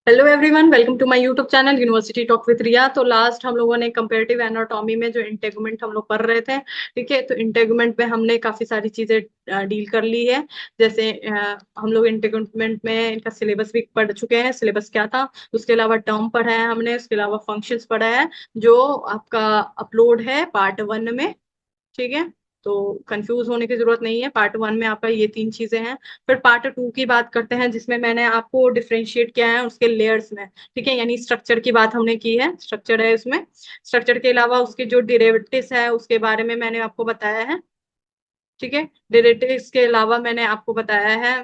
Hello everyone, welcome to my YouTube channel university talk with Riya. तो last हम लोगों ने कंपैरेटिव एनाटॉमी में जो इंटेगुमेंट हम लोग पढ़ रहे थे। ठीक है, तो इंटेगुमेंट में हमने काफी सारी चीजें डील कर ली है। जैसे हम लोग इंटेगुमेंट में इनका सिलेबस भी पढ़ चुके हैं। सिलेबस क्या था, उसके अलावा टर्म पढ़ा है हमने, उसके अलावा फंक्शंस पढ़ा है जो आपका अपलोड है पार्ट 1 में। ठीक है, तो कंफ्यूज होने की जरूरत नहीं है। पार्ट 1 में आपका ये तीन चीजें हैं। फिर पार्ट 2 की बात करते हैं, जिसमें मैंने आपको डिफरेंशिएट किया है उसके लेयर्स में। ठीक है, यानी स्ट्रक्चर की बात हमने की है, स्ट्रक्चर है उसमें। स्ट्रक्चर के अलावा उसके जो डेरिवेटिव्स है उसके बारे में मैंने आपको बताया है। ठीक है, डेरिवेटिव्स के अलावा मैंने आपको बताया है।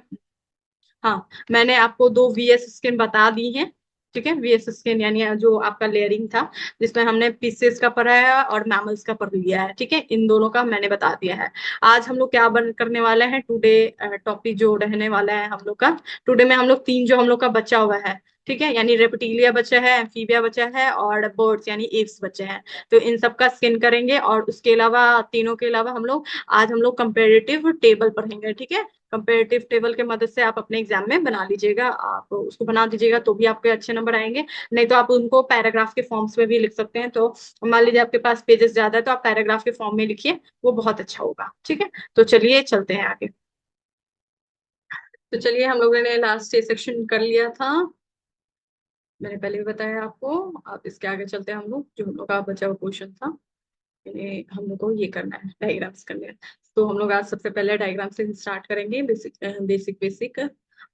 हाँ, मैंने आपको दो वीएस स्किन बता दी हैं। ठीक है, वीएस स्किन यानी जो आपका लेयरिंग था, जिसमें हमने पीसेस का पढ़ा है और मैमल्स का पढ़ लिया है। ठीक है, इन दोनों का मैंने बता दिया है। आज हम लोग क्या बन करने वाले हैं, टुडे टॉपिक जो रहने वाला है हम लोग का। टुडे में हम लोग तीन जो हम लोग का बचा हुआ है। ठीक है, यानी रेप्टिलिया बचा है, एम्फीबिया बचा है और बर्ड्स यानी एप्स बचे हैं। तो इन सब का स्किन करेंगे, और उसके अलावा तीनों के अलावा हम लोग आज हम लोग कंपेरेटिव टेबल पढ़ेंगे। ठीक है, कंपेरेटिव टेबल के मदद से आप अपने एग्जाम में बना लीजिएगा, आप उसको बना दीजिएगा तो भी आपके अच्छे नंबर आएंगे। नहीं तो आप उनको पैराग्राफ के फॉर्म्स में भी लिख सकते हैं। तो मान लीजिए आपके पास पेजेस ज्यादा है तो आप पैराग्राफ के फॉर्म में लिखिए, वो बहुत अच्छा होगा। ठीक है, तो चलिए चलते हैं आगे। तो चलिए, हम लोगों ने लास्ट ये सेक्शन कर लिया था, मैंने पहले भी बताया आपको। अब इसके आगे चलते हैं हम लोग, जो हम लोग का बचा हुआ क्वेश्चन था। ये हम लोग को ये करना है, डायग्राम्स करने हैं। तो हम लोग आज सबसे पहले डायग्राम से स्टार्ट करेंगे, बेसिक बेसिक बेसिक।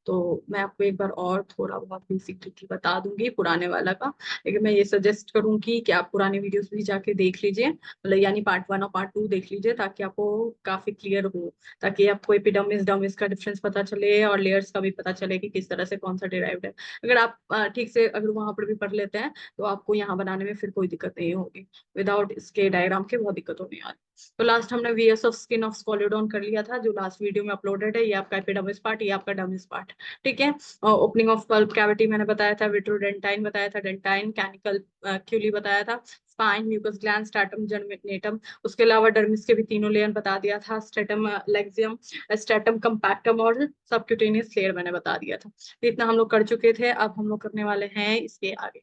तो मैं आपको एक बार और थोड़ा बहुत बेसिक ट्रिक बता दूंगी पुराने वाला का। लेकिन मैं ये सजेस्ट करूंगी कि आप पुराने वीडियोस भी जाके देख लीजिए, मतलब यानी पार्ट 1 और पार्ट 2 देख लीजिए, ताकि आपको काफी क्लियर हो। ताकि आपको एपिडर्मिस डर्मिस का डिफरेंस पता चले और लेयर्स का भी पता चले कि किस तरह से कौन सा डिराइव्ड है। अगर आप ठीक से अगर वहां पर भी पढ़ लेते हैं तो आपको यहाँ बनाने में फिर कोई दिक्कत नहीं होगी। विदाउट इसके डायग्राम के बहुत दिक्कत होने वाली। तो लास्ट हमने VS of skin of scoliodon कर लिया था, जो लास्ट वीडियो में अपलोडेड है। ये आपका एपिडर्मिस पार्ट, ये आपका डर्मिस पार्ट। ठीक है, ओपनिंग ऑफ पल्प कैविटी मैंने बताया था, विट्रोडेंटाइन बताया था, डेंटाइन कैनिकल क्यूली बताया था, स्पाइन म्यूकस ग्लैंड स्ट्रैटम जर्मिनेटम। उसके अलावा डर्मिस के भी तीनों लेयर बता दिया था, स्ट्रेटम लेक्सियम, स्ट्रेटम कंपैक्टम और सबक्यूटेनियस लेयर मैंने बता दिया था। तो इतना हम लोग कर चुके थे। अब हम लोग करने वाले हैं इसके आगे।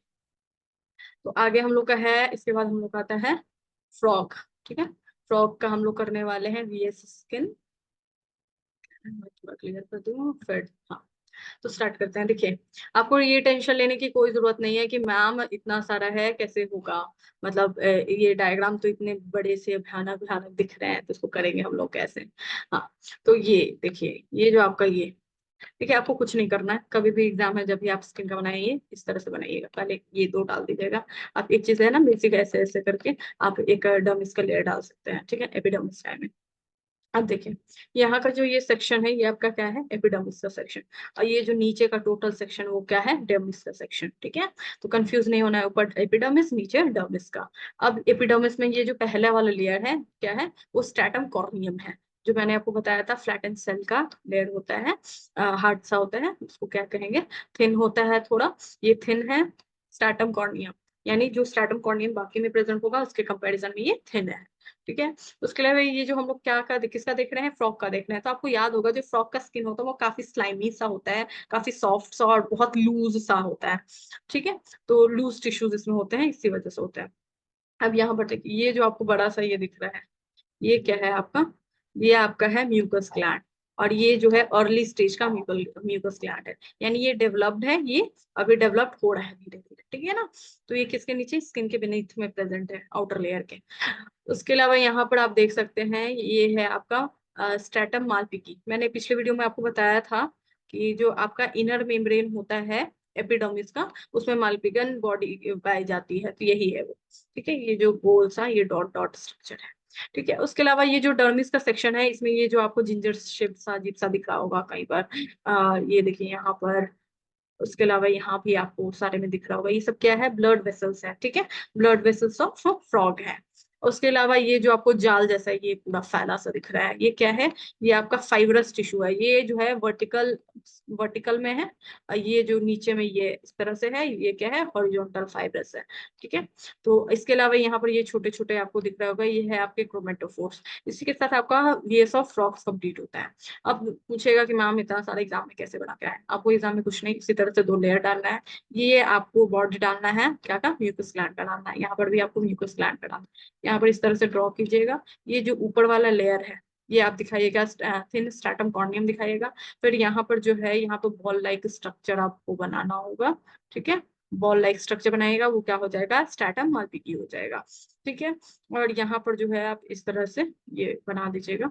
तो आगे हम लोग का है, इसके बाद हम लोग का आता है फ्रॉग। ठीक है, फ्रॉग का हम लोग करने वाले हैं वीएस स्किन। मैं थोड़ा क्लियर कर दूं फिर। हाँ, तो स्टार्ट करते हैं। देखिए, आपको ये टेंशन लेने की कोई जरूरत नहीं है कि मैम इतना सारा है कैसे होगा। मतलब ये डायग्राम तो इतने बड़े से भयानक भयानक दिख रहे हैं, तो इसको करेंगे हम लोग कैसे। हाँ, तो ये देखिए, ये जो आपका ये, देखिए आपको कुछ नहीं करना है। कभी भी एग्जाम है जब भी आप स्किन का बनाइए, इस तरह से बनाइएगा। पहले ये दो डाल दीजिएगा। आप एक चीज है ना, बेसिक ऐसे ऐसे करके आप एक डर्मिस का लेयर डाल सकते हैं। ठीक है, एपिडर्मिस टाइम में। अब देखिए, यहाँ का जो ये सेक्शन है, ये आपका क्या है, एपिडर्मिस का सेक्शन। और ये जो नीचे का टोटल सेक्शन, वो क्या है, डर्मिस का सेक्शन। ठीक है, तो कंफ्यूज नहीं होना है, ऊपर एपिडर्मिस नीचे डर्मिस का। अब एपिडर्मिस में ये जो पहला वाला लेयर है क्या है, वो स्ट्रैटम कॉर्नियम है। जो मैंने आपको बताया था, फ्लैटेंड सेल का लेयर होता है, हार्ड सा होता है, उसको क्या कहेंगे, थिन होता है थोड़ा। ये थिन है स्ट्रैटम कॉर्नियम, यानी जो स्ट्रैटम कॉर्नियम बाकी में प्रेजेंट होगा उसके कंपैरिजन में ये थिन है। ठीक है, उसके अलावा ये जो हम लोग क्या का किसका देख रहे हैं, फ्रॉक का देख रहे हैं। तो आपको याद होगा, जो फ्रॉक का स्किन होता है वो काफी स्लाइमी सा होता है, काफी सॉफ्ट सा और बहुत लूज सा होता है। ठीक है, तो लूज टिश्यूज इसमें होते हैं, इसी वजह से होता है। अब यहाँ पर देखिए, ये जो आपको बड़ा सा ये दिख रहा है, ये क्या है आपका, ये आपका है म्यूकस ग्लैंड। और ये जो है अर्ली स्टेज का म्यूकस ग्लैंड है, यानी ये डेवलप्ड है, ये अभी डेवलप्ड हो रहा है धीरे धीरे। ठीक है ना, तो ये किसके नीचे, स्किन के बीनीथ में प्रेजेंट है, आउटर लेयर के। उसके अलावा यहाँ पर आप देख सकते हैं, ये है आपका स्ट्रैटम मालपिकी। मैंने पिछले वीडियो में आपको बताया था कि जो आपका इनर मेम्ब्रेन होता है एपिडर्मिस का, उसमें मालपिगन बॉडी पाई जाती है, तो यही है वो। ठीक है, ये जो गोल सा ये डॉट डॉट स्ट्रक्चर है। ठीक है, उसके अलावा ये जो डर्मिस का सेक्शन है, इसमें ये जो आपको जिंजर शेप सा अजीब सा दिख रहा होगा कई बार, ये देखिए यहाँ पर। उसके अलावा यहाँ भी आपको सारे में दिख रहा होगा, ये सब क्या है, ब्लड वेसल्स है। ठीक है, ब्लड वेसल्स ऑफ फ्रॉग है। उसके अलावा ये जो आपको जाल जैसा ये पूरा फैला सा दिख रहा है, ये क्या है? ये आपका फाइब्रस टिश्यू है। ये जो है वर्टिकल वर्टिकल में है, और ये जो नीचे में ये इस तरह से है, ये क्या है? हॉरिजॉन्टल फाइब्रस है। ठीक है। तो इसके अलावा यहाँ पर ये छोटे छोटे आपको दिख रहा होगा, ये है आपके क्रोमेटोफोर्स। इसी के साथ आपका वीएस ऑफ फ्रॉक्स कंप्लीट होता है। अब पूछेगा कि मैम इतना सारा एग्जाम में कैसे बना के आए? आपको एग्जाम में कुछ नहीं, इसी तरह से 2 लेयर डालना है। ये आपको बॉर्डर डालना है क्या का? म्यूकस ग्लैंड का डालना है। यहाँ पर भी आपको म्यूकस ग्लैंड का डालना है। यहाँ पर इस तरह से ड्रॉ कीजिएगा। ये जो ऊपर वाला लेयर है, ये आप दिखाइएगा, थिन स्ट्रैटम कॉर्नियम दिखाइएगा। फिर यहाँ पर जो है, यहाँ पर बॉल लाइक स्ट्रक्चर आपको बनाना होगा। ठीक है। बॉल लाइक स्ट्रक्चर बनाएगा, वो क्या हो जाएगा? स्ट्रैटम मालपीकी हो जाएगा। ठीक है। और यहाँ पर जो है आप इस तरह से ये बना दीजिएगा,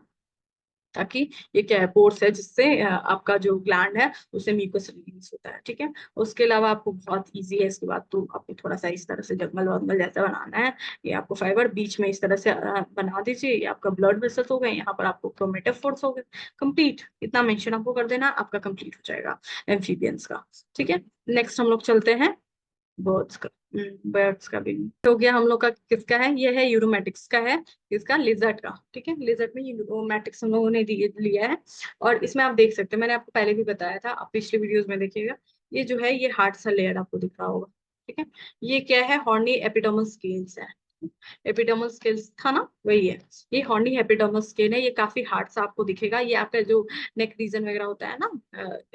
ताकि ये क्या है? पोर्स है जिससे आपका जो ग्लैंड है उसे म्यूकस रिलीज होता है। ठीक है। उसके अलावा आपको बहुत इजी है, इसके बाद तो आपको थोड़ा सा इस तरह से जंगल वंगल जैसा बनाना है। ये आपको फाइबर बीच में इस तरह से बना दीजिए। ये आपका ब्लड वेसल्स हो गए, यहाँ पर आपको क्रोमेटोफोर्स हो गए। कंप्लीट इतना मेंशन आपको कर देना, आपका कंप्लीट हो जाएगा एम्फीबियंस का। ठीक है। नेक्स्ट हम लोग चलते हैं बर्ड्स का। बर्ड्स का भी हो गया हम लोग का। किसका है? ये है यूरोमेटिक्स का है। किसका? लिजर्ट का। ठीक है। लिजर्ट में यूरोमेटिक्स हम लोगों ने लिया है। और इसमें आप देख सकते हैं, मैंने आपको पहले भी बताया था, आप पिछले वीडियोस में देखिएगा। ये जो है, ये हार्ड सा लेयर आपको दिख रहा होगा। ठीक है। ये क्या है? हॉर्नी एपिडर्मल स्केल्स है। एपिडर्मल स्केल्स था ना, वही है। ये हॉर्नी एपिडर्मल स्केल है। ये काफी हार्ड सा आपको दिखेगा। ये आपका जो नेक रीजन वगैरह होता है ना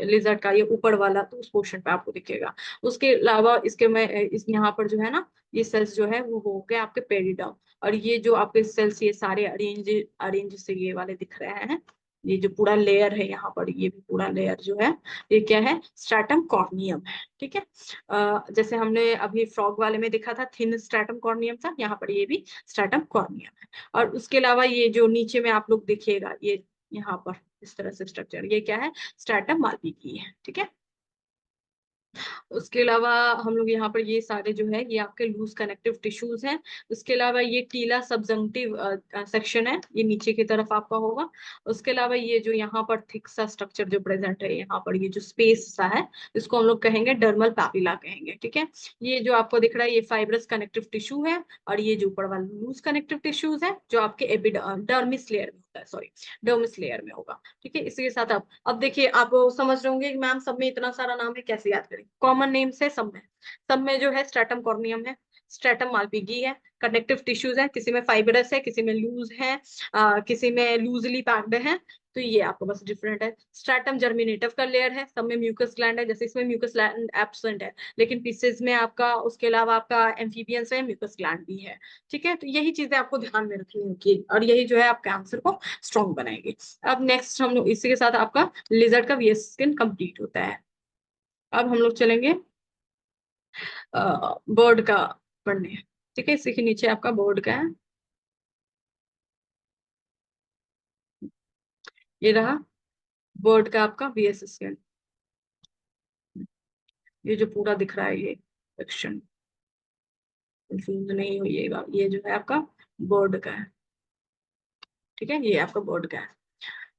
लिजर्ट का, ये ऊपर वाला, तो उस पोर्शन पे आपको दिखेगा। उसके अलावा इसके में इस यहाँ पर जो है ना, ये सेल्स जो है वो हो गए आपके पेरिडर्म। और ये जो आपके सेल्स ये सारे अरेंज अरेंज से ये वाले दिख रहे हैं। ये जो पूरा लेयर है यहाँ पर, ये भी पूरा लेयर जो है, ये क्या है? स्ट्रैटम कॉर्नियम है। ठीक है। जैसे हमने अभी फ्रॉग वाले में देखा था थिन स्ट्रैटम कॉर्नियम था, यहाँ पर ये भी स्ट्रैटम कॉर्नियम है। और उसके अलावा ये जो नीचे में आप लोग देखिएगा, ये यहाँ पर इस तरह से स्ट्रक्चर, ये क्या है? स्ट्रैटम मालपीकी है। ठीक है। उसके अलावा हम लोग यहाँ पर ये सारे जो है, ये आपके लूज कनेक्टिव टिश्यूज हैं। उसके अलावा ये टीला सबजंक्टिव सेक्शन है, ये नीचे की तरफ आपका होगा। उसके अलावा ये जो यहाँ पर थिक सा स्ट्रक्चर जो प्रेजेंट है, यहाँ पर ये जो स्पेस सा है, इसको हम लोग कहेंगे डर्मल पैपिला कहेंगे। ठीक है। ये जो आपको दिख रहा है, ये फाइब्रस कनेक्टिव टिश्यू है। और ये जो ऊपर वाला लूज कनेक्टिव टिश्यूज है, जो आपके एपिडर्मिस लेयर में होता है, सॉरी डर्मिस लेयर में होगा। ठीक है। इसी के साथ आप अब देखिए, आप समझ रहे होंगे कि मैम सब में इतना सारा नाम है, कैसे याद करें? कॉमन नेम्स है सब में जो है स्ट्रैटम कॉर्नियम है, स्ट्रैटम मालपीगी है, कनेक्टिव टिश्यूज है, किसी में फाइबरस है, किसी में लूज है, किसी में लूजली पैक्ड है। तो ये आपको बस डिफरेंट है। स्ट्रैटम जर्मिनेटिव का लेयर है, सब में म्यूकस ग्लैंड है, जैसे इसमें म्यूकस ग्लैंड एब्सेंट है, लेकिन पीसेज में आपका उसके अलावा आपका एम्फीबियंस है, म्यूकस ग्लैंड भी है। ठीक है। तो यही चीजें आपको ध्यान में रखनी होगी, और यही जो है आपके आंसर को स्ट्रॉन्ग बनाएगी। अब नेक्स्ट हम लोग इसी के साथ आपका लिजर्ड का वीएस स्किन कंप्लीट होता है। अब हम लोग चलेंगे बोर्ड का पढ़ने। ठीक है। इसी के नीचे आपका बोर्ड का है, ये रहा बोर्ड का आपका बीएस स्कैन। ये जो पूरा दिख रहा है ये सेक्शन, कंफ्यूज नहीं होइएगा, ये जो है आपका बोर्ड का है। ठीक है। ये आपका बोर्ड का है।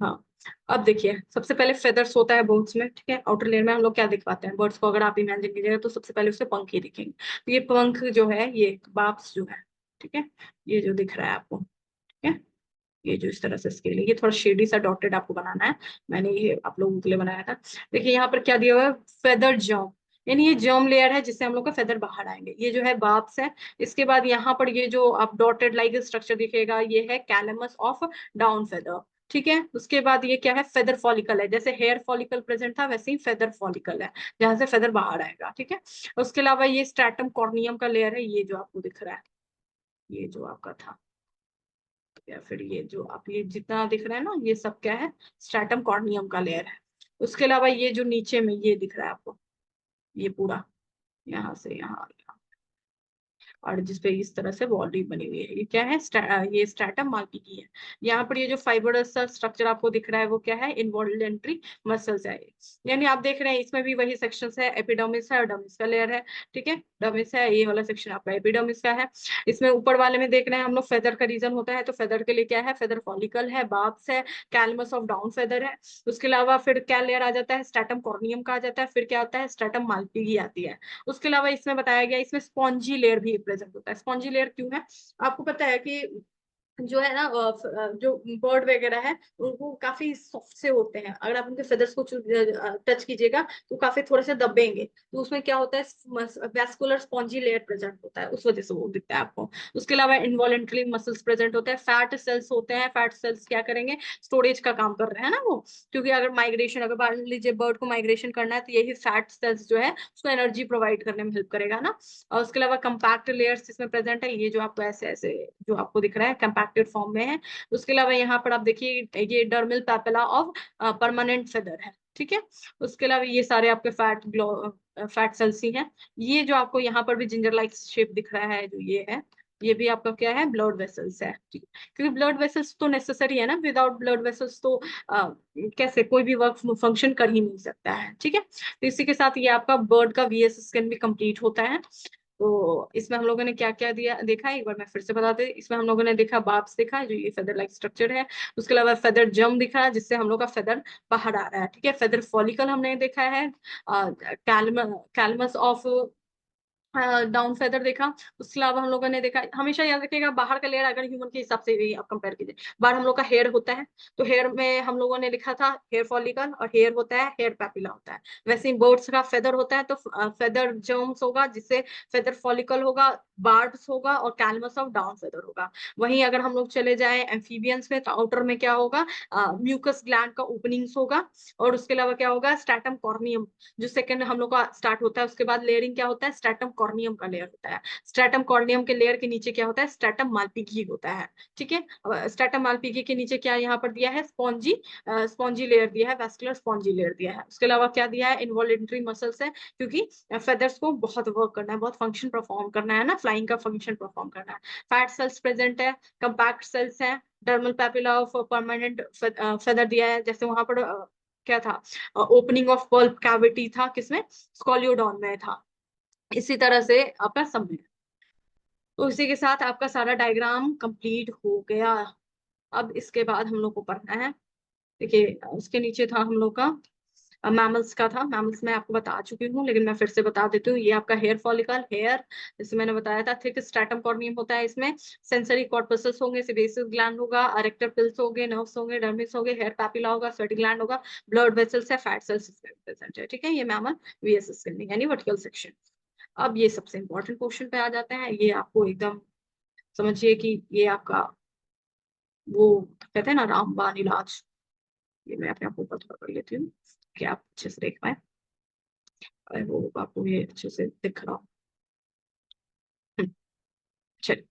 हाँ। अब देखिए, सबसे पहले फेदर्स होता है बर्ड्स में। ठीक है। आउटर लेयर में हम लोग क्या दिखवाते हैं बर्ड्स को? अगर आप इमेजिन कीजिएगा तो सबसे पहले उसके पंख ही दिखेंगे। तो ये पंख जो है, ये बाप्स जो है, ठीक है, ये जो दिख रहा है आपको, ठीक है, ये जो इस तरह से स्केल है, ये थोड़ा शेडी सा डॉटेड आपको बनाना है। मैंने ये आप लोगों के लिए बनाया था। देखिए यहाँ पर क्या दिया हुआ है? फेदर जर्म, यानी ये जर्म लेयर है जिससे हम लोग का फेदर बाहर आएंगे। ये जो है बाप्स है। इसके बाद यहाँ पर ये जो आप डॉटेड लाइक स्ट्रक्चर दिखेगा, ये है कैलमस ऑफ डाउन फेदर। ठीक है। उसके बाद ये क्या है? फेदर फॉलिकल है। जैसे हेयर फॉलिकल प्रेजेंट था, वैसे ही फेदर फॉलिकल है, जहां से फेदर बाहर आएगा। ठीक है। उसके अलावा ये स्ट्रैटम कॉर्नियम का लेयर है, ये जो आपको दिख रहा है, ये जो आपका था, या फिर ये जो आप ये जितना दिख रहा है ना, ये सब क्या है? स्ट्रैटम कॉर्नियम का लेयर है। उसके अलावा ये जो नीचे में ये दिख रहा है आपको, ये पूरा यहाँ से यहाँ, और जिसपे इस तरह से बॉडी बनी हुई है, ये क्या है? ये स्ट्रैटम मालपीकी है। यहाँ पर ये जो फाइबरस स्ट्रक्चर आपको दिख रहा है, वो क्या है? इनवॉल्यूंटरी मसल्स है। यानी आप देख रहे हैं इसमें भी वही सेक्शंस है, एपिडर्मिस है और डर्मिस का लेयर है। ठीक है। डर्मिस है, ये वाला सेक्शन आपका एपिडर्मिस का है। इसमें ऊपर वाले में देख रहे हैं हम लोग फेदर का रीजन होता है, तो फेदर के लिए क्या है? फेदर फॉलिकल है, बार्ब्स है, कैलमस ऑफ डाउन फेदर है। उसके अलावा फिर क्या लेयर आ जाता है? स्ट्रैटम कॉर्नियम का आ जाता है। फिर क्या आता है? स्ट्रैटम मालपीकी आती है। उसके अलावा इसमें बताया गया, इसमें स्पॉन्जी लेयर भी प्रेजेंट होता है। स्पॉन्जी लेयर क्यों है? आपको पता है कि जो है ना जो बर्ड वगैरह है उनको काफी सॉफ्ट से होते हैं, अगर आप उनके फेदर्स को टच कीजिएगा तो काफी थोड़े से दबेंगे, तो उसमें क्या होता है, वैस्कुलर स्पॉन्जी लेयर प्रेजेंट होता है, उस वजह से वो दिखता है आपको। उसके अलावा इनवॉलेंटरी मसल्स प्रेजेंट होते हैं, फैट सेल्स होते हैं, फैट सेल्स क्या करेंगे, स्टोरेज का काम कर रहे हैं ना वो, क्योंकि अगर माइग्रेशन, अगर मान लीजिए बर्ड को माइग्रेशन करना है तो यही फैट सेल्स जो है उसको एनर्जी प्रोवाइड करने में हेल्प करेगा ना। और उसके अलावा कंपैक्ट लेयर्स इसमें प्रेजेंट है, ये जो आपको ऐसे ऐसे जो आपको दिख रहा है कंपैक्टेड फॉर्म में है। उसके अलावा यहाँ पर आप देखिए ये डर्मिल पैपिला ऑफ परमानेंट फेदर है, ठीक है। उसके अलावा ये सारे आपके फैट सेल्स ही हैं। ये जो आपको यहाँ पर भी जिंजर लाइक शेप दिख रहा है जो ये है, ये भी आपका क्या है, ब्लड वेसल्स है, ठीक है? क्योंकि ब्लड वेसल्स तो नेसेसरी है ना, विदाउट ब्लड वेसल्स तो कैसे कोई भी वर्क फंक्शन कर ही नहीं सकता है, ठीक है। तो इसी के साथ ये आपका बर्ड का वीएस स्कैन भी कंप्लीट होता है। तो इसमें हम लोगों ने क्या क्या दिया देखा है, एक बार मैं फिर से बता दे। इसमें हम लोगों ने देखा बार्ब्स देखा है जो ये फेदर लाइक स्ट्रक्चर है। उसके अलावा फेदर जम दिखा है जिससे हम लोग का फेदर बाहर आ रहा है, ठीक है। फेदर फॉलिकल हमने देखा है, कैलमस ऑफ डाउन फेदर देखा। उसके अलावा हम लोगों ने देखा, हमेशा याद रखिएगा बाहर का लेयर अगर ह्यूमन के हिसाब से भी आप कंपेयर कीजिए, बाहर हम लोग का हेयर होता है, तो हेयर में हम लोगों ने लिखा था हेयर फॉलिकल, और हेयर होता है, हेयर पैपिला होता है। वैसे ही बर्ड्स का फेदर होता है, तो फेदर जर्म्स होगा जिससे फेदर फॉलिकल होगा, बार्ब्स होगा, और कैलमस ऑफ डाउन फेदर होगा। वहीं अगर हम लोग चले जाए एम्फीबियंस में, तो आउटर में क्या होगा, म्यूकस ग्लैंड का ओपनिंग्स होगा, और उसके अलावा क्या होगा, स्ट्रैटम कॉर्नियम जो सेकंड हम लोग का स्टार्ट होता है। उसके बाद लेयरिंग क्या होता है, स्ट्रैटम कॉर्नियम का लेयर होता है। स्ट्रैटम कॉर्नियम के लेयर के नीचे क्या होता है, स्ट्रैटम मालपिकी होता है, ठीक है। स्ट्रैटम मालपिकी के नीचे क्या यहाँ पर दिया है, स्पॉन्जी लेयर दिया है, वैस्कुलर स्पॉन्जी लेयर दिया है। उसके अलावा क्या दिया है, इनवॉलेंट्री मसल्स है, क्योंकि फेदर्स को बहुत वर्क करना है, बहुत फंक्शन परफॉर्म करना है ना, फ्लाइंग का फंक्शन परफॉर्म करना है। फैट सेल्स प्रेजेंट है, कंपैक्ट सेल्स है, dermal papilla of permanent feather दिया है, जैसे वहां पर क्या था, ओपनिंग ऑफ पल्प कैविटी था, किसमें, स्कॉलियोडॉन में था। इसी तरह से आपका सब में। तो इसी के साथ आपका सारा डायग्राम कंप्लीट हो गया। अब इसके बाद हम लोग को पढ़ना है, देखिए उसके नीचे था हम लोग का मैमल्स का था। मैमल्स में आपको बता चुकी हूँ, लेकिन मैं फिर से बता देती हूँ। ये आपका हेयर फॉलिकल, हेयर, जैसे मैंने बताया था, थिक स्ट्रैटम कॉर्नियम होता है इसमें, सेंसरी कॉर्पसेस होंगे, सेबेसियस ग्लैंड होगा, अरेक्टर पिल्स होंगे, नर्व्स होंगे, डर्मिस होंगे, हेयर पैपिला होगा, स्वेटी ग्लैंड होगा, ब्लड वेसल्स है, फैट सेल्स प्रेजेंट है, ठीक है। ये मैमल वीएस स्किन यानी वर्टिकल सेक्शन। अब ये सबसे इंपॉर्टेंट क्वेश्चन पे आ जाते हैं, ये आपको एकदम समझिए कि ये आपका वो कहते हैं ना रामबाण इलाज। ये मैं अपने आप को ऊपर थोड़ा कर लेती हूँ कि आप अच्छे से देख पाए, और वो आपको ये अच्छे से दिख रहा हो। चलिए,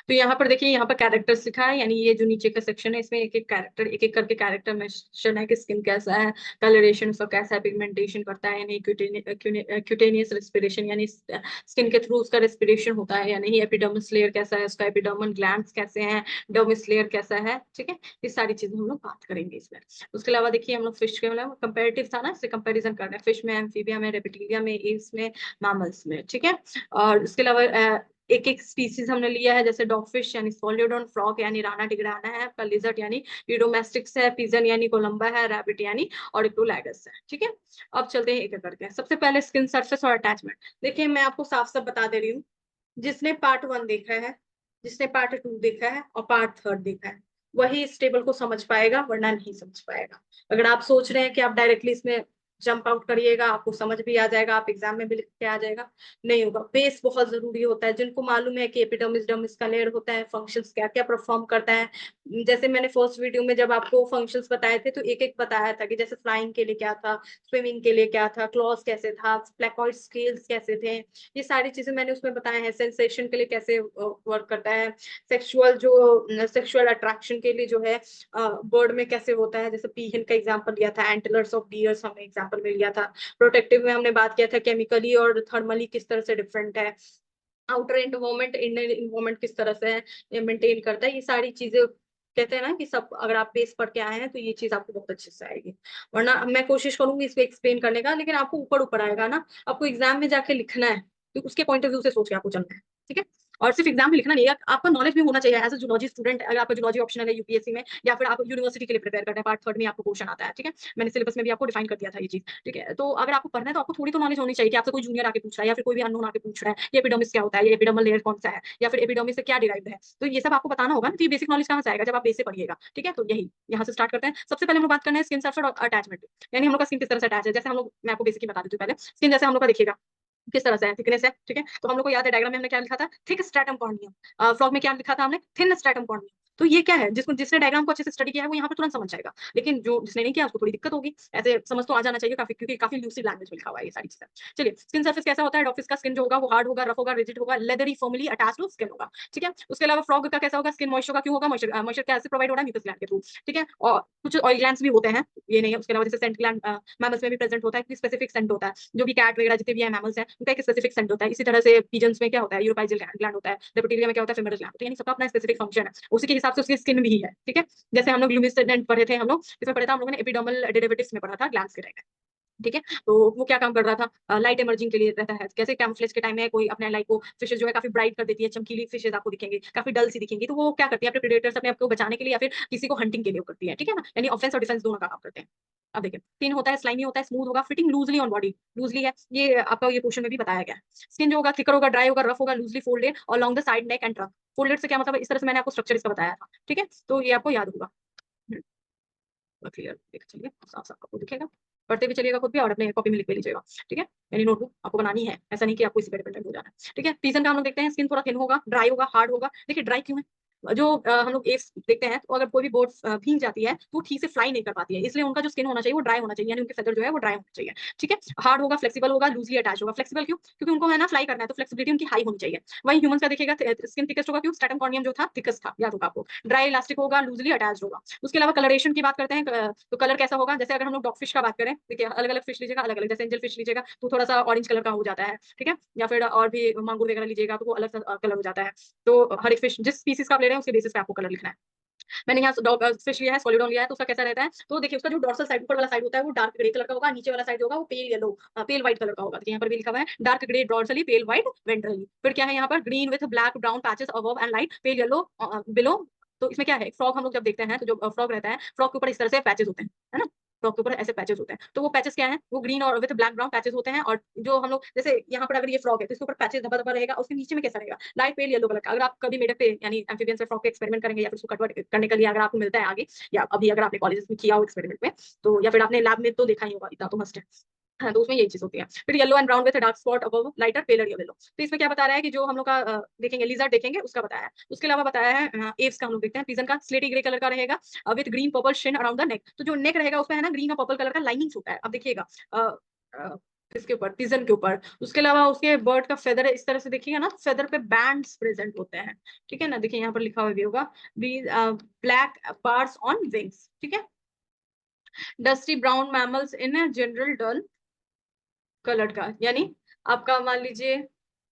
तो यहाँ पर देखिए, यहाँ पर कैरेक्टर्स लिखा है, यानी ये जो नीचे का सेक्शन है इसमें एक एक कैरेक्टर, एक एक करके कैरेक्टर मेंशन है कि स्किन कैसा है, कलरेशन उसका कैसा है, पिगमेंटेशन करता है यानी क्यूटेनियस रेस्पिरेशन, यानी स्किन के थ्रू उसका रेस्पिरेशन होता है या नहीं, एपिडर्मिस लेयर कैसा है उसका, एपिडर्मल ग्लैंड्स कैसे हैं, डर्मिस लेयर कैसा है, ठीक है। ये सारी चीजें हम लोग बात करेंगे इसमें। उसके अलावा देखिए हम लोग फिश के मतलब कंपेरेटिव था ना, इससे कंपेरिजन करना है फिश में, एम्फीबिया में, रेप्टिलिया में, एव्स में, मैमल्स में, ठीक है। और उसके अलावा एक एक स्पीसीज हमने लिया है, जैसे डॉगफिश यानी स्फोलियोडोन, फ्रॉग यानी राना टिग्राना है आपका, लिजर्ड यानी यूडोमेस्टिक्स है, पिजन यानी कोलंबा है, रैबिट यानी ऑरिक्टोलैगस है, ठीक है। अब चलते हैं एक एक करके। सबसे पहले स्किन सरफेस और अटैचमेंट। देखिए मैं आपको साफ साफ बता दे रही हूँ, जिसने पार्ट 1 देखा है, जिसने पार्ट 2 देखा है और पार्ट 3 देखा है, वही इस टेबल को समझ पाएगा, वरना नहीं समझ पाएगा। अगर आप सोच रहे हैं कि आप डायरेक्टली इसमें जंप आउट करिएगा, आपको समझ भी आ जाएगा, आप एग्जाम में भी लिख के आ जाएगा, नहीं होगा। बेस बहुत जरूरी होता है। जिनको मालूम है कि एपिडर्मिस डर्मिस का लेयर होता है, फंक्शंस क्या क्या परफॉर्म करता है, जैसे मैंने फर्स्ट वीडियो में जब आपको फंक्शंस बताए थे तो एक एक बताया था कि जैसे फ्लाइंग के लिए क्या था, स्विमिंग के लिए क्या था, क्लॉज कैसे था, प्लेकॉइड स्केल्स कैसे थे, ये सारी चीजें मैंने उसमें बताया है। सेंसेशन के लिए कैसे वर्क करता है, सेक्सुअल अट्रैक्शन के लिए जो है बर्ड में कैसे होता है, जैसे पीहन का एग्जांपल लिया था, एंटलर्स ऑफ डियर्स हमने एग्जांपल में लिया था। प्रोटेक्टिव में हमने बात किया था केमिकली और थर्मली किस तरह से डिफरेंट है, आउटर इन्वायरमेंट इनर इन्वायरमेंट किस तरह से मेंटेन करता है, ये सारी चीजें कहते हैं ना कि सब अगर आप बेस पढ़ के आए हैं तो ये चीज आपको बहुत अच्छे से आएगी। वरना मैं कोशिश करूंगी इसको एक्सप्लेन करने का, लेकिन आपको ऊपर ऊपर आएगा ना, आपको एग्जाम में जाके लिखना है, तो उसके पॉइंट ऑफ व्यू से सोच के आपको चलना है, ठीक है। और सिर्फ एग्जाम में लिखना नहीं है, आपका नॉलेज भी होना चाहिए एज अ जूलॉजी स्टूडेंट। अगर आपका जूलॉजी ऑप्शनल है यूपीएससी में, या फिर आप यूनिवर्सिटी के लिए प्रिपेयर करते हैं, पार्ट थर्ड में आपको क्वेश्चन आता है, ठीक है। मैंने सिलेबस में भी आपको डिफाइन कर दिया था ये चीज, ठीक है। तो अगर आपको पढ़ना है तो आपको थोड़ी तो नॉलेज होनी चाहिए कि आपसे कोई जूनियर आके पूछ रहा है, या फिर कोई भी अननोन आके पूछ रहा है, ये एपिडर्मिस क्या होता है, ये एपिडर्मल लेयर कौन सा है, या फिर एपिडर्मिस से क्या डिराइव्ड है, तो ये सब आपको बताना होगा ना। तो ये बेसिक नॉलेज कहाँ से आएगा, जब आप बेस से पढ़िएगा, ठीक है। तो यही यहाँ से स्टार्ट करते हैं। सबसे पहले हम लोग बात करना है स्किन सब्सट्रेट और अटैचमेंट, यानी हम लोग का स्किन किस तरह से अटैच है। जैसे हम लोग, मैं आपको बेसिक ही बता देती हूँ पहले। स्किन जैसे हम लोग का देखिएगा किस तरह से है, थिकनेस है, ठीक है। तो हम लोग को याद है डायग्राम में हमने क्या लिखा था, थिक स्ट्रैटम कॉर्नियम। फ्रॉग में क्या लिखा था हमने, थिन स्ट्रैटम कॉर्नियम। तो ये क्या है, जिसने डायग्राम को अच्छे से स्टडी किया है वो यहाँ पर तुरंत समझ जाएगा, लेकिन जो जिसने नहीं किया उसको थोड़ी दिक्कत होगी। ऐसे समझ तो आ जाना चाहिए काफी, क्योंकि काफी लूसिव लैंग्वेज में लिखा हुआ है ये सारी चीजें। चलिए, स्किन सर्फेस कैसा होता है, डॉगफिश का स्किन जो होगा वो हार्ड होगा, रफ होगा, रिजिड होगा, leathery formally attach to skin होगा, ठीक है। उसके अलावा फ्रॉग का कैसा होगा, स्किन मॉइस्चर का क्यों होगा, मॉइस्चर कैसे प्रोवाइड हो रहा है, म्यूकस ग्लैंड के थ्रू, ठीक है। और कुछ ऑयल ग्लैंड्स भी होते हैं, ये नहीं है। उसके अलावा जैसे सेंट ग्लैंड मैमल्स में भी प्रेजेंट होता है, स्पेसिफिक सेंट होता है। जो भी कैट वगैरह जितने भी है मैमल्स हैं, उनका एक स्पेसिफिक सेंट होता है। इसी तरह से पिजन्स में क्या होता है, यूरोपाइजल ग्लैंड होता है, रेप्टिलिया में क्या होता है, फेमरल ग्लैंड होता है, यानी सबका अपना स्पेसिफिक फंक्शन है, उसी के हिसाब से उसकी स्किन भी है, ठीक है। जैसे हम लोग लुमिनेसेंट पढ़े थे, हम लोग इसमें पढ़ा था, हम लोगों ने एपिडर्मल डेरिवेटिव्स में पढ़ा था ग्लैंड्स के टाइम में, ठीक है। तो वो क्या काम कर रहा था, लाइट एमर्जिंग के लिए रहता है। कैसे कैमोफ्लेज के टाइम में कोई अपने लाइट को, फिशेज जो है काफी ब्राइट कर देती है, चमकीली फिशेज आपको दिखेंगे, काफी डल सी दिखेंगी, तो वो क्या करती है, अपने प्रेडेटर्स अपने आपको बचाने के लिए या फिर किसी को हंटिंग के लिए करती है, ठीक है ना। यानी ऑफेंस और डिफेंस दोनों का काम करते हैं। अब देखिए, थिन होता है, स्लाइमी होता है, स्मूथ होगा, fitting loosely on body, loosely है, ये आपका ये पोर्शन में भी बताया गया है। स्किन जो होगा थिकर होगा, ड्राई होगा, रफ होगा, लूजली फोल्डेड और long the side neck and trunk. Folded से क्या मतलब है, इस तरह से मैंने आपको स्ट्रक्चर इसका बताया था, ठीक है। तो ये आपको याद होगा। क्लियर देख चलिए, साफ साफ आपको दिखेगा, पढ़ते भी चलिएगा खुद भी और अपने कॉपी में लिख भी लीजिएगा, ठीक है। यानी नोटबुक आपको बनानी है, ऐसा नहीं कि आपको इसी पे डिपेंडेंट हो जाना है, ठीक है। रीजन का हम लोग देखते हैं, स्किन थोड़ा थिन होगा, ड्राई होगा, हार्ड होगा। देखिए ड्राई क्यों है, जो हम लोग एप्स देखते हैं, तो अगर कोई भी बोर्ड भीग जाती है तो ठीक से फ्लाई नहीं कर पाती है, इसलिए उनका जो स्किन होना चाहिए वो ड्राई होना चाहिए, यानी उनके फेदर जो है वो ड्राई होना चाहिए, ठीक है। हार्ड होगा, फ्लेक्सिबल होगा, लूजली अटैच होगा। फ्लेक्सिबल क्यों, क्योंकि उनको है ना फ्लाई करना है, तो फ्लेक्सिबिलिटी उनकी हाई होनी चाहिए। वही ह्यूमन का देखिएगा, स्किन थिकेस्ट होगा, क्यों, स्ट्रैटम कॉर्नियम जो था थिकेस्ट था, याद होगा आपको। ड्राई इलास्टिक होगा, लूजली अटैच होगा। उसके अलावा कलरेशन की बात करते हैं, तो कलर कैसा होगा, जैसे अगर हम लोग डॉग फिश का बात करें, देखिए अलग अलग फिश लीजिएगा, अलग अलग, जैसे एंजल फिश लीजिएगा तो थोड़ा सा ऑरेंज कलर का हो जाता है, ठीक है। या फिर और भी मांगुर वगैरह लीजिएगा तो वो अलग सा कलर हो जाता है। तो हर एक फिश जिस स्पीसीज का आप ले रहे हैं उसके बेसिस पे आपको कलर लिखना है। मैंने यहाँ डॉग फिश लिया है, सॉलिडॉन लिया है, तो उसका कैसा रहता है, तो देखिए उसका जो डॉर्सल साइड ऊपर वाला साइड होता है वो डार्क ग्रे कलर का होगा, नीचे वाला साइड होगा वो पेल येलो, पेल व्हाइट कलर का होगा। तो यहाँ पर भी लिखा हुआ है डार्क ग्रे डॉर्सली, पेल व्हाइट वेंट्रली। फिर क्या है यहाँ पर, green with black brown patches above and light pale yellow below. तो इसमें क्या है, फ्रॉग हम लोग जब देखते हैं तो जो फ्रॉग रहता है, फ्रॉग के ऊपर इस तरह से पैचेस होते हैं, है ना। फ्रॉग के ऊपर ऐसे पैचेस होते हैं, तो वो पैचेस क्या है, वो ग्रीन और विद ब्लैक ब्राउन पैचेस होते हैं। और जो हम लोग जैसे यहाँ पर अगर ये फ्रॉग है तो इसके ऊपर पैचेस धब्बा धब्बा रहेगा, उसके नीचे में कैसा रहेगा, लाइट पेल येलो कलर का। अगर आप कभी मेढक पे यानी एम्फीबियंस पे फ्रॉग के एक्सपेरिमेंट करेंगे या फिर उसको कन्वर्ट करने के लिए अगर आपको मिलता है आगे, या अभी अगर आपने कॉलेज में किया हो एक्सपेरिमेंट में, तो या फिर आपने लैब में तो देखा ही होगा, इतना तो मस्ट है। हाँ, तो उसमें यही चीज होती है। फिर yellow and brown with dark spot above lighter paler yellow. तो इसमें क्या बता रहा है कि जो हम लोग का देखेंगे लिजर्ड देखेंगे उसका बताया है। उसके अलावा बताया है एव्स का हम लोग देखते हैं, पिजन का स्लेटी ग्रे कलर का रहेगा with green purple Shin around the neck. तो जो नेक रहेगा उसमें है ना ग्रीन और पर्पल कलर का लाइनिंग्स होता है। अब देखिएगा इसके ऊपर, पिजन के ऊपर। उसके अलावा उसके बर्ड का फेदर है, इस तरह से देखिएगा ना, फेदर पे बैंड्स प्रेजेंट होते हैं, ठीक है ना। देखिए यहाँ पर लिखा हुआ भी होगा ब्लैक पार्ट्स ऑन विंग्स, ठीक है। Dusty brown mammals in general dull colour का, यानी आपका मान लीजिए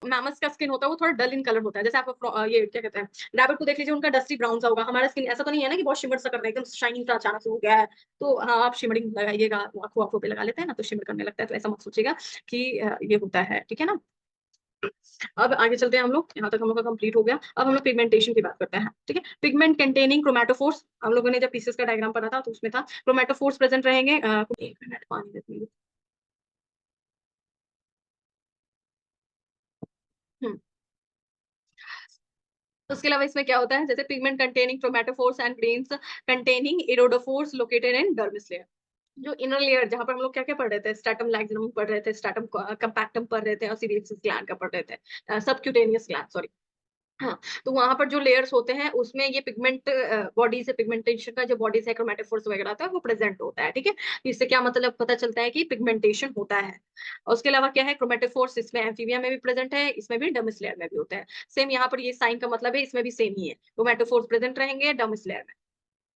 मैमल्स का स्किन होता है वो थोड़ा डल इन कलर होता है। जैसे आपको ये क्या कहते हैं, रैबिट को देख लीजिए, उनका डस्टी ब्राउन सा होगा। हमारा स्किन ऐसा तो नहीं है ना कि बहुत शिमर सा कर रहा है, एकदम शाइनिंग सा अचानक से हो गया है। तो हाँ, आप शिमरिंग लगाइएगा, आंखों आंखों पे लगा लेते हैं ना तो शिमर करने लगता है, तो ऐसा मत सोचिएगा कि ये होता है, ठीक है ना। अब आगे चलते हैं हम लोग, यहाँ तक हम लोग का कंप्लीट हो गया। अब हम लोग पिगमेंटेशन की बात करते हैं, ठीक है। पिगमेंट कंटेनिंग क्रोमेटोफोर्स, हम लोगों ने जब पीसेस का डायग्राम पढ़ा था तो उसमें था क्रोमेटोफोर्स प्रेजेंट रहेंगे। एक मिनट पानी देती हूँ। हम्म। उसके अलावा इसमें क्या होता है, जैसे pigment containing chromatophores and grains containing iridophores located in dermis layer. जो इनर लेयर जहां पर हम लोग क्या क्या पढ़ रहे थे, स्ट्रैटम लैक्रिनम पढ़ रहे थे, स्ट्रैटम कंपैक्टम पढ़ रहे थे और सीरियस ग्लैंड का पढ़ रहे थे, सबक्यूटेनियस ग्लैंड, सॉरी। हाँ, तो वहां पर जो लेयर्स होते हैं उसमें ये पिगमेंट बॉडी से पिगमेंटेशन का जो बॉडी से क्रोमेटोफोर्स वगैरह होता है वो प्रेजेंट होता है, ठीक है। इससे क्या मतलब पता चलता है कि पिगमेंटेशन होता है। और उसके अलावा क्या है, क्रोमेटोफोर्स इसमें एम्फीबिया में भी प्रेजेंट है, इसमें भी डर्मिस लेयर में भी होता है। सेम यहाँ पर ये साइन का मतलब है, इसमें भी सेम ही है, क्रोमेटोफोर्स प्रेजेंट रहेंगे डर्मिस लेयर में।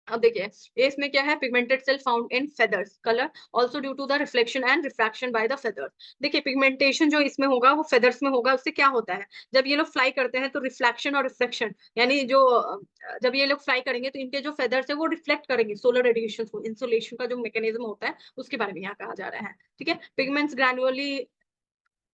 अब देखिए इसमें क्या है, pigmented cell found in feathers colour also due to the reflection and refraction by the feathers. देखिए पिगमेंटेशन जो इसमें होगा वो फेदर्स में होगा, उससे क्या होता है, जब ये लोग फ्लाई करते हैं तो रिफ्लेक्शन और रिफ्लेक्शन, यानी जो जब ये लोग फ्लाई करेंगे तो इनके जो फेदर्स है वो रिफ्लेक्ट करेंगे सोलर रेडिएशन को, इंसुलेशन का जो मैकेनिज्म होता है उसके बारे में यहाँ कहा जा रहा है, ठीक है। Pigments granularly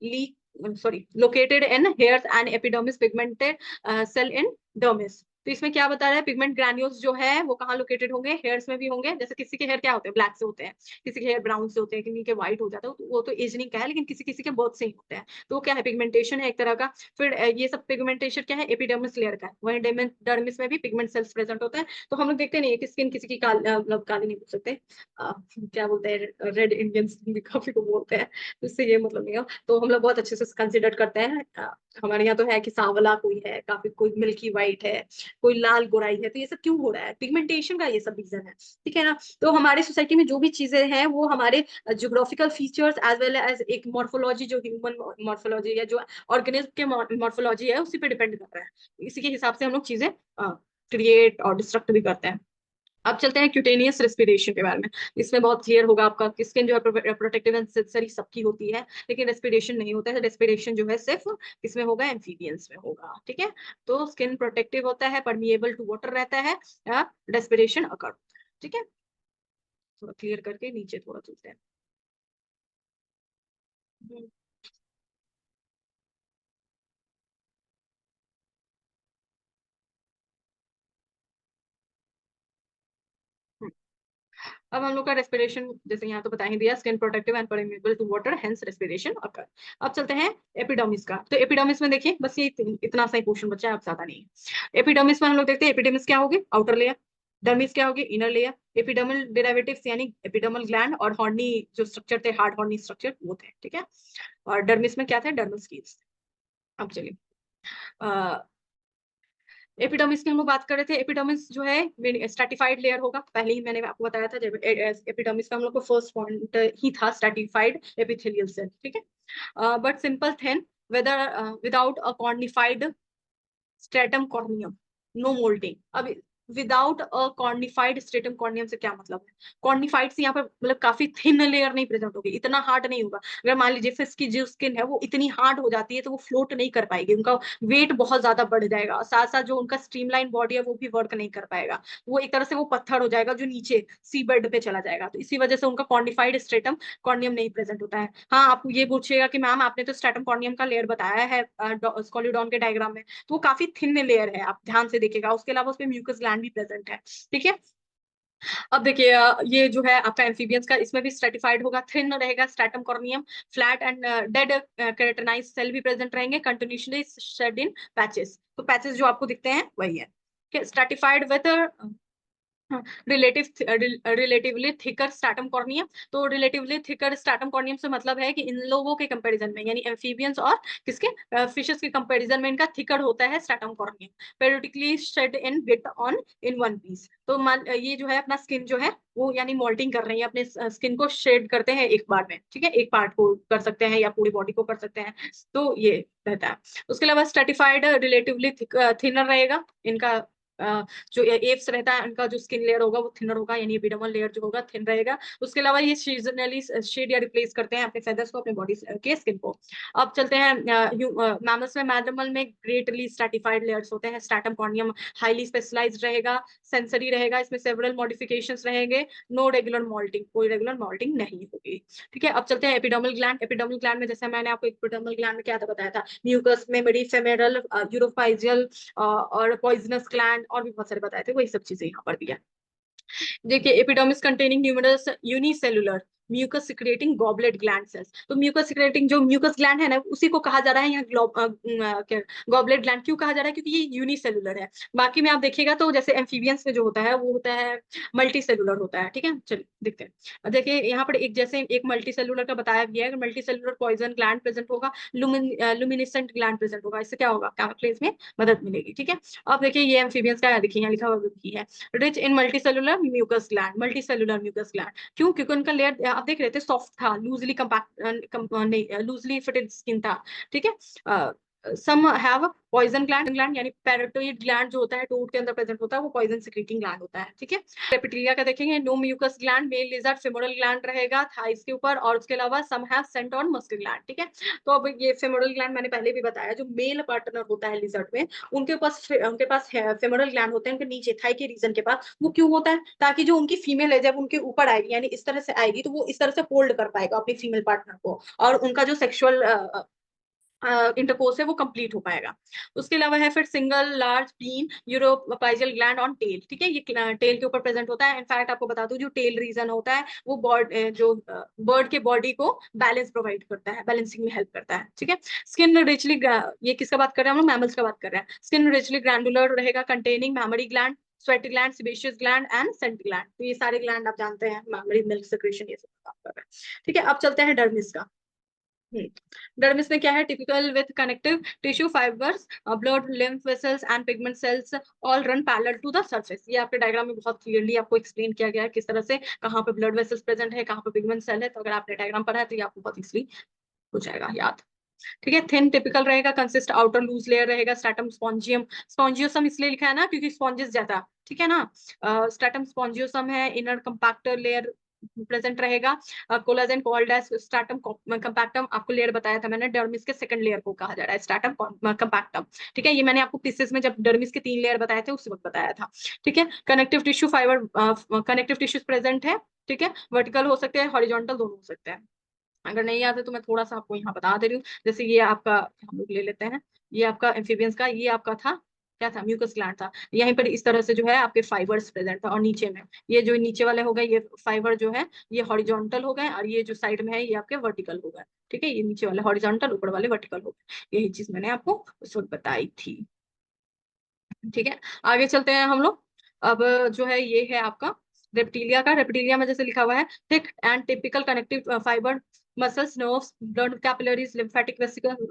leak sorry located in hairs and epidermis pigmented cell in dermis. तो इसमें क्या बता रहा है, पिगमेंट ग्रैन्यूल्स जो है वो कहाँ लोकेटेड होंगे, हेयर्स में भी होंगे। जैसे किसी के हेयर क्या होते हैं, ब्लैक से होते हैं, किसी के हेयर ब्राउन से होते हैं, किसी के व्हाइट हो जाता है, तो वो तो एजनिंग का है, लेकिन किसी किसी के बर्थ से ही होते हैं। तो वो क्या है, पिगमेंटेशन है एक तरह का। फिर ये सब पिगमेंटेशन क्या है, एपिडर्मिस लेयर का है। वहीं डर्मिस में भी पिगमेंट सेल्स प्रेजेंट होता है। तो हम लोग देखते नहीं कि स्किन किसी की मतलब काली नहीं बोल सकते, क्या बोलते हैं, रेड इंडियंस भी काफी को बोलते हैं, तो इससे ये मतलब नहीं हो। तो हम लोग बहुत अच्छे से कंसिडर करते हैं। हमारे यहाँ तो है कि सांवला कोई है, काफी कोई मिल्की वाइट है, कोई लाल गोराई है। तो ये सब क्यों हो रहा है, पिगमेंटेशन का ये सब रीजन है, ठीक है ना। तो हमारे सोसाइटी में जो भी चीजें हैं वो हमारे geographical features as well as एक मॉर्फोलॉजी, जो ह्यूमन मॉर्फोलॉजी या जो ऑर्गेनिज्म के मॉर्फोलॉजी है उसी पे डिपेंड कर रहा है। इसी के हिसाब से हम लोग चीजें क्रिएट और डिस्ट्रक्ट भी करते हैं। अब चलते हैं क्यूटेनियस रेस्पिरेशन के बारे में। इसमें बहुत क्लियर होगा आपका कि स्किन जो है प्रोटेक्टिव एंड सेंसरी सबकी होती है, लेकिन रेस्पिरेशन नहीं होता है। रेस्पिरेशन जो है सिर्फ किसमें होगा, एम्फीबियंस में होगा, ठीक है। तो स्किन प्रोटेक्टिव होता है, परमिएबल टू वाटर रहता है, रेस्पिरेशन अकर, ठीक है। थोड़ा क्लियर करके नीचे थोड़ा चलते हैं। हम्म, हम्म। अब हम लोग का रेस्पिरेशन जैसे यहाँ तो बता ही दिया, skin protective and permeable to water, hence respiration occur. अब चलते हैं एपिडर्मिस का। तो एपिडर्मिस में देखिए बस ये इतना सा ही पोर्शन बचा है, अब ज्यादा नहीं है। एपिडर्मिस में हम लोग देखते हैं, एपिडर्मिस क्या होगी, आउटर लेयर। डर्मिस क्या होगी, इनर लेयर। एपिडर्मल डेरिवेटिव्स यानी एपिडर्मल ग्लैंड और हॉर्नी जो स्ट्रक्चर थे, हार्ड हॉर्नी स्ट्रक्चर वो थे, ठीक है। और डर्मिस में क्या थे, डर्मल स्किल्स। अब चलिए एपिडर्मिस की हम लोग बात कर रहे थे। एपिडर्मिस जो है स्ट्रैटिफाइड लेयर होगा, पहले ही मैंने आपको बताया था। जब एपिडर्मिस का हम लोग को फर्स्ट पॉइंट ही था स्ट्रैटिफाइड एपिथेलियल सेल, ठीक है। But simple thin, whether without a cornified stratum corneum, no moulting. अब without a cornified stratum corneum से क्या मतलब है, कॉर्निफाइड से यहाँ पर मतलब काफी थिन लेयर नहीं प्रेजेंट होगी, इतना हार्ड नहीं होगा। अगर मान लीजिए फिश की जो स्किन है वो इतनी हार्ड हो जाती है तो वो फ्लोट नहीं कर पाएगी, उनका वेट बहुत ज्यादा बढ़ जाएगा, साथ साथ जो उनका स्ट्रीमलाइन बॉडी है वो भी वर्क नहीं कर पाएगा। वो एक तरह से वो पत्थर हो जाएगा जो नीचे सी बेड पे चला जाएगा। तो इसी वजह से उनका कॉर्निफाइड स्ट्रेटम कॉर्नियम नहीं प्रेजेंट होता है। हाँ, आप ये पूछिएगा कि मैम आपने तो स्ट्रेटम कॉर्नियम का लेयर बताया है स्कोलिडॉन के डायग्राम में, तो वो काफी थिन लेयर है, आप ध्यान से देखिएगा। उसके अलावा उसमें म्यूकस ग्लैंड भी प्रेजेंट है, ठीक है। अब देखिए ये जो है आपका एम्फीबियंस का, इसमें भी स्ट्रेटिफाइड होगा, थिन रहेगा stratum corneum, flat and dead keratinize cell भी प्रेजेंट रहेंगे, कंटिन्यूअसली शेड इन पैचेस। तो पैचेस जो आपको दिखते हैं वही है stratified with relatively thicker stratum corneum. तो रिलेटिवली थिकर स्ट्रैटम कॉर्नियम से मतलब है कि इन लोगों के कंपैरिजन में, यानी एम्फीबियंस और किसके फिशेस के कंपैरिजन में इनका थिकर होता है stratum corneum, periodically shed in bit on in one piece. तो ये जो है अपना स्किन जो है वो यानी मोल्टिंग कर रही है, अपने स्किन को शेड करते हैं एक बार में, ठीक है। एक पार्ट को कर सकते हैं या पूरी बॉडी को कर सकते हैं, तो ये रहता है। उसके अलावा स्ट्रेटिफाइड रिलेटिवली थिनर रहेगा इनका, जो एप्स रहता है उनका जो स्किन लेयर होगा वो थिनर होगा, यानी एपिडर्मल लेयर जो होगा थिन रहेगा। उसके अलावा ये सीजनली शेड या रिप्लेस करते हैं अपने फेदर्स को, अपने बॉडी के स्किन को। अब चलते हैं मैमल्स में। मैमल में ग्रेटली स्ट्रैटिफाइड लेयर्स होते हैं, स्ट्रैटम कॉर्नियम हाईली स्पेशलाइज्ड रहेगा, सेंसरी रहेगा, इसमें सेवरल मॉडिफिकेशंस रहेंगे, नो रेगुलर मॉल्टिंग, कोई रेगुलर मॉल्टिंग नहीं होगी, ठीक है। अब चलते हैं एपिडर्मल ग्लैंड। एपिडर्मल ग्लैंड में जैसे मैंने आपको एपिडर्मल ग्लैंड में क्या था बताया था, म्यूकस, मेमोरी, फेमोरल, यूरोफाइजियल और पॉइजनस ग्लैंड और भी बहुत सारे बताए थे, वही सब चीजें यहाँ पर भी है। देखिए epidermis containing numerous unicellular mucus secreting goblet gland cells. तो म्यूकस सिक्रेटिंग जो म्यूकस ग्लैंड है ना उसी को कहा जा रहा है यहाँ गॉबलेट ग्लैंड। क्यों कहा जा रहा है, क्योंकि ये यूनिसेलुलर है। बाकी में आप देखिएगा तो जैसे एम्फीबियंस में जो होता है वो होता है मल्टी सेलुलर होता है, ठीक है। चलिए देखते हैं। देखिए यहाँ पर एक जैसे एक मल्टी सेलुलर का बताया गया है, multi cellular poison gland present होगा, लुमिनिसेंट ग्लैंड प्रेजेंट होगा, इससे क्या होगा, कैमोफ्लेज में मदद मिलेगी, ठीक है। अब देखिए ये एम्फीबियंस का देखिए यहाँ लिखा हुआ भी है, rich in multicellular mucus gland, multicellular mucus gland. क्यों, क्योंकि उनका लेयर आप देख रहे थे सॉफ्ट था, लूजली कंपैक्ट नहीं लूजली फिटेड स्किन था, ठीक है। सम हैव पॉइजन ग्लैंड यानी पैराटोइड ग्लैंड जो होता है टूट के अंदर प्रेजेंट होता है, वो पॉइजन सिक्रीटिंग ग्लैंड होता है, ठीक है। एपिथेलिया का देखेंगे, no mucus gland, male lizard femoral gland रहेगा थाइस के ऊपर, और उसके अलावा some have scent on musk gland, ठीक है। तो अब ये फेमोरल ग्लैंड मैंने पहले भी बताया, जो मेल पार्टनर होता है लिजर्ड में उनके पास फेमोरल ग्लैंड होते हैं उनके नीचे थाई के रीजन के पास। वो क्यों होता है, ताकि जो उनकी फीमेल है जब उनके ऊपर आएगी यानी इस तरह से आएगी तो वो इस तरह से होल्ड कर पाएगा अपनी फीमेल पार्टनर को, और उनका जो सेक्सुअल इंटरकोर्स है वो कंप्लीट हो पाएगा। उसके अलावा है फिर single large plain uropygial gland on tail, ठीक है, ये टेल के ऊपर प्रेजेंट होता है। इनफैक्ट आपको बता दूं जो टेल रीजन होता है वो जो बर्ड के बॉडी को बैलेंस प्रोवाइड करता है, बैलेंसिंग में हेल्प करता है, ठीक है। स्किन रिचली, ये किसका बात कर रहे हैं हम लोग, मैमल्स का बात कर रहे हैं। स्किन रिचली ग्रैंडुलर रहेगा, containing mammary gland, sweaty gland, sebaceous gland and scent gland. तो ये सारे ग्लैंड आप जानते हैं, मैमरी, मिल्क सेक्रेशन, ये सब काम कर रहे हैं, ठीक है। अब चलते हैं डर्मिस का। डर्मिस में क्या है, typical with connective tissue fibres, blood, lymph vessels and pigment cells all run parallel to the surface. ये आपके डायग्राम में बहुत क्लियरली आपको एक्सप्लेन किया गया है किस तरह से कहाँ पे ब्लड वेसल्स प्रेजेंट है, कहाँ पे पिगमेंट सेल है। तो अगर आपने डायग्राम पढ़ा है तो ये आपको बहुत इजीली हो जाएगा याद, ठीक है। थिन टिपिकल रहेगा, कंसिस्ट आउटर लूज लेयर रहेगा, स्ट्रैटम स्पॉन्जियम, स्पॉन्जियोसम इसलिए लिखा है ना क्योंकि स्पॉन्जेस ज्यादा, ठीक है ना। स्ट्रैटम स्पॉन्जियोसम है, इनर कंपैक्टर लेयर प्रेजेंट रहेगा। कोलाजन कॉल्ड एज स्ट्रैटम कंपैक्टम, आपको लेयर बताया था मैंने, डर्मिस के सेकंड लेयर को कहा जा रहा है स्ट्रैटम कंपैक्टम, ठीक है। ये मैंने आपको पीसेस में जब डर्मिस के 3 लेयर बताए थे उसी वक्त बताया था, ठीक है। Connective tissue fibre, connective tissues present है, ठीक है। वर्टिकल हो सकते हैं, हॉरिजॉन्टल दोनों हो सकते हैं। अगर नहीं आता तो मैं थोड़ा सा आपको यहाँ बता दे रही हूँ। जैसे ये आपका, हम लोग ले लेते हैं, ये आपका एम्फीबियंस का, ये आपका था क्या था, म्यूकस ग्लैंड था। यहीं पर इस तरह से जो है आपके फाइबर्स प्रेजेंट था, और नीचे में ये जो नीचे वाले हो गए ये फाइबर जो है ये हॉरिजॉन्टल हो गए, और ये जो साइड में है ये आपके वर्टिकल हो गए, ठीक है। ये नीचे वाले हॉरिजॉन्टल, ऊपर वाले वर्टिकल हो गए। यही चीज मैंने आपको उस वक्त बताई थी, ठीक है। आगे चलते हैं हम लोग। अब जो है ये है आपका रेप्टीलिया का। रेप्टीलिया में जैसे लिखा हुआ है, thick and typical connective fibre muscles, nerves, blood capillaries, lymphatic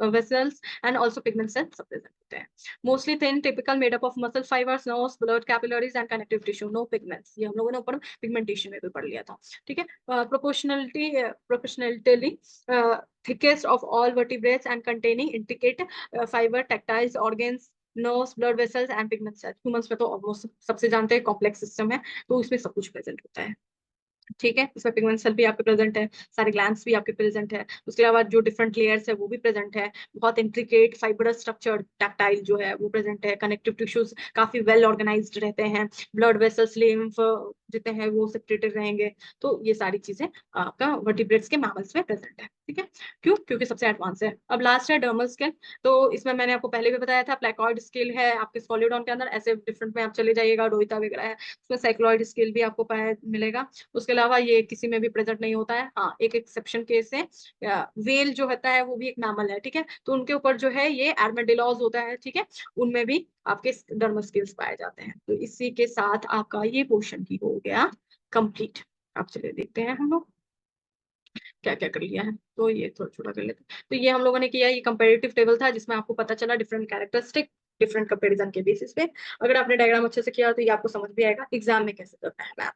vessels and also pigment cells सब प्रेजेंट होते हैं। Mostly thin typical made up of muscle fibres, nerves, blood capillaries and connective tissue, no pigments. ये हम लोगों ने ऊपर pigmentation में भी पढ़ लिया था, ठीक है। Proportionality thickest of all vertebrates and containing intricate fiber, tactile organs, nerves, blood vessels and pigment cells. Humans में तो ऑलमोस्ट सबसे जानते हैं कॉम्प्लेक्स सिस्टम है, तो उसमें सब कुछ प्रेजेंट होता है, ठीक है। इसमें पिगमेंट सेल भी आपके प्रेजेंट है, सारे ग्लैंड्स भी आपके प्रेजेंट है। उसके अलावा जो डिफरेंट लेयर्स है वो भी प्रेजेंट है, बहुत इंट्रिकेट फाइबरस स्ट्रक्चर टैक्टाइल जो है वो प्रेजेंट है। कनेक्टिव टिश्यूज काफी वेल ऑर्गेनाइज्ड रहते हैं, ब्लड वेसल्स, लिम्फ जितने हैं वो सेपरेटेड रहेंगे। तो ये सारी चीजें आपका वर्टिब्रेट्स के मैमल्स में प्रेजेंट है, ठीक है। क्यों, क्योंकि सबसे एडवांस है। अब लास्ट है डर्मल स्केल। तो इसमें मैंने आपको पहले भी बताया था, प्लेकॉइड स्केल है आपके स्कॉलिडॉन के अंदर, ऐसे डिफरेंट में आप चले जाइएगा, रोहिता वगैरह है उसमें साइक्लॉइड स्केल भी आपको मिलेगा। उसके अलावा ये किसी में भी प्रेजेंट नहीं होता है। हाँ, एक एक्सेप्शन केस है, वेल जो होता है वो भी एक मैमल है, ठीक है। तो उनके ऊपर जो है ये आर्मेडिलॉज होता है, ठीक है, उनमें भी आपके डर्मल स्केल्स पाए जाते हैं। तो इसी के साथ आपका ये पोर्शन भी हो गया कंप्लीट। आप चलिए देखते हैं हम लोग क्या क्या कर लिया है। तो ये थोड़ा छोटा कर लेते हैं। तो ये हम लोगों ने किया, ये कंपेरेटिव टेबल था जिसमें आपको पता चला डिफरेंट कैरेक्टरिस्टिक डिफरेंट कंपेरिजन के बेसिस पे। अगर आपने डायग्राम अच्छे से किया तो ये आपको समझ भी आएगा एग्जाम में कैसे करना है। मैम,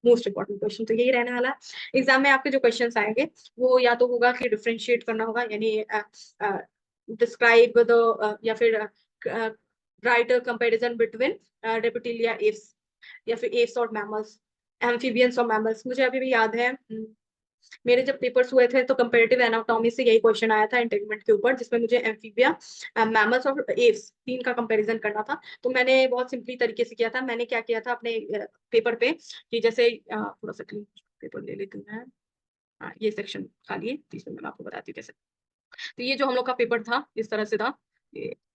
मोस्ट इंपॉर्टेंट क्वेश्चन तो यही रहने वाला है एग्जाम में। आपके जो क्वेश्चंस आएंगे वो या तो होगा कि डिफरेंशिएट करना होगा, यानी डिस्क्राइब द, या फिर right comparison between reptilia Aves, या फिर एव्स और मैमल्स, एम्फीबियंस और मैमल्स। मुझे अभी भी याद है, मेरे जब पेपर्स हुए थे तो कंपैरेटिव एनाटॉमी से यही क्वेश्चन आया था इंटेगमेंट के ऊपर, जिसमें मुझे एम्फीबिया, मैमल्स और एव्स तीन का कंपैरिजन करना था। तो मैंने बहुत सिंपली तरीके से किया था। मैंने क्या किया था अपने पेपर पे कि जैसे थोड़ा सा क्लीन पेपर ले लेती हूँ मैं। ये सेक्शन खाली है, तो इसमें मैं आपको बताती हूँ कैसे। तो ये जो हम लोग का पेपर था इस तरह से था,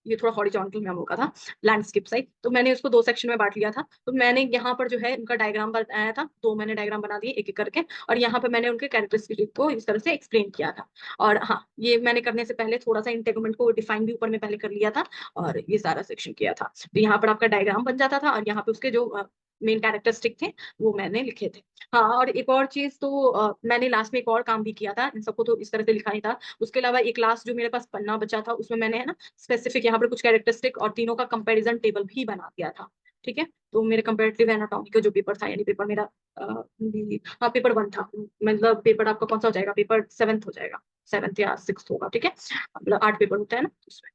ये थोड़ा हॉरिजॉन्टल में हम लोग का था, लैंडस्केप साइड। तो मैंने उसको 2 सेक्शन में बांट लिया था। तो मैंने यहाँ पर जो है उनका डायग्राम बनाया था, 2 मैंने डायग्राम बना दिए एक एक करके, और यहाँ पे मैंने उनके कैरेक्टरिस्टिक को इस तरह से एक्सप्लेन किया था। और हाँ, ये मैंने करने से पहले थोड़ा सा इंटेगमेंट को डिफाइन भी ऊपर में पहले कर लिया था, और ये सारा सेक्शन किया था। तो यहाँ पर आपका डायग्राम बन जाता था, और यहाँ पे उसके जो मेन कैरेक्टरिस्टिक थे वो मैंने लिखे थे। हाँ, और एक और चीज तो मैंने लास्ट में एक और काम भी किया था, इन सबको तो इस तरह से लिखा नहीं था। उसके अलावा एक लास्ट जो मेरे पास पन्ना बचा था उसमें मैंने है ना स्पेसिफिक यहाँ पर कुछ कैरेक्टरिस्टिक और तीनों का कंपैरिजन टेबल भी बना दिया था, ठीक है। तो मेरे कंपैरेटिव एनाटॉमी का जो पेपर था, यानी पेपर मेरा हाँ पेपर 1 था, मतलब पेपर आपका कौन सा हो जाएगा, पेपर 7th हो जाएगा, 7th या 6th होगा, ठीक है। मतलब 8 पेपर होता है ना उसमें।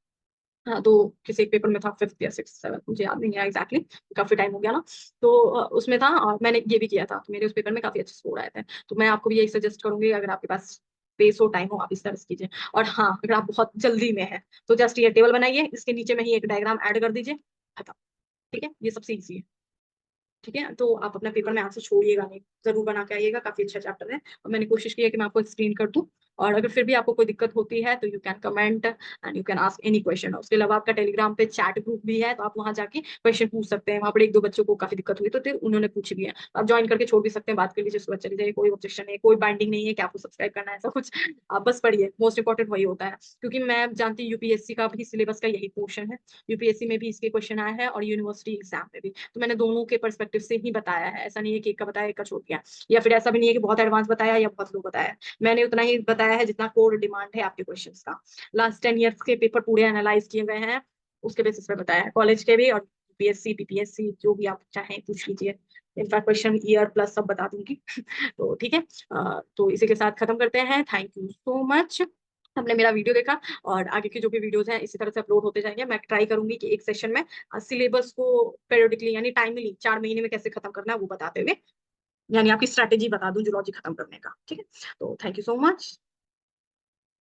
हाँ, तो किसी एक पेपर में था 5th या 6th 7th, मुझे याद नहीं है एग्जैक्टली, काफी टाइम हो गया ना। तो उसमें था, और मैंने ये भी किया था, तो मेरे उस पेपर में काफी अच्छे स्कोर आए थे। तो मैं आपको भी यही सजेस्ट करूंगी, अगर आपके पास स्पेस हो, टाइम हो, आप इस तरह से कीजिए। और हाँ, अगर आप बहुत जल्दी में है तो जस्ट ये टेबल बनाइए, इसके नीचे में ही एक डायग्राम ऐड कर दीजिए, खत्म, ठीक है। ये सबसे ईजी है, ठीक है। तो आप अपना पेपर में आंसर छोड़िएगा नहीं, जरूर बना के आइएगा, काफी अच्छा चैप्टर है, और मैंने कोशिश की है कि मैं आपको एक्सप्लेन कर दूं और अगर फिर भी आपको कोई दिक्कत होती है तो you can comment and you can ask any question. उसके अलावा आपका टेलीग्राम पे चैट ग्रुप भी है, तो आप वहां जाके क्वेश्चन पूछ सकते हैं। वहां पर एक दो बच्चों को काफी दिक्कत हुई तो फिर उन्होंने पूछ भी है, आप ज्वाइन करके छोड़ भी सकते हैं, बात कर लीजिए, उसके बाद चले जाइए, कोई ऑब्जेक्शन नहीं, कोई बाइंडिंग नहीं है कि आपको सब्सक्राइब करना है ऐसा कुछ। आप बस पढ़िए, मोस्ट इंपॉर्टेंट वही होता है, क्योंकि मैं जानती हूँ यूपीएससी का भी सिलेबस का यही पोर्शन है, यूपीएससी में भी इसके क्वेश्चन आए हैं और यूनिवर्सिटी एग्जाम में भी, तो मैंने दोनों के परस्पेक्टिव से ही बताया है, ऐसा नहीं है कि एक का बताया एक का छोड़ दिया, या फिर ऐसा भी नहीं है कि बहुत एडवांस बताया या बहुत लो बताया। मैंने उतना ही बताया है जितना कोर डिमांड है आपके क्वेश्चंस का। लास्ट 10 ईयर्स के पेपर पूरे एनालाइज किए गए हैं, उसके बेसिस पे बताया है, कॉलेज के भी और यूपीएससी पीपीएससी जो भी आप चाहें पूछ लीजिए, इनफैक्ट क्वेश्चन ईयर प्लस सब बता दूंगी। तो ठीक है, तो इसी के साथ खत्म करते हैं। थैंक यू सो मच, हमने मेरा वीडियो देखा, और आगे की जो भी वीडियोस हैं इसी तरह से अपलोड होते जाएंगे। मैं ट्राई करूंगी कि एक सेशन में सिलेबस को पेरियोडिकली यानी टाइमली 4 महीने में कैसे खत्म करना है वो बताते हुए, यानी आपकी स्ट्रैटेजी बता दूं जूलॉजी खत्म करने का। ठीक है, तो थैंक यू सो मच।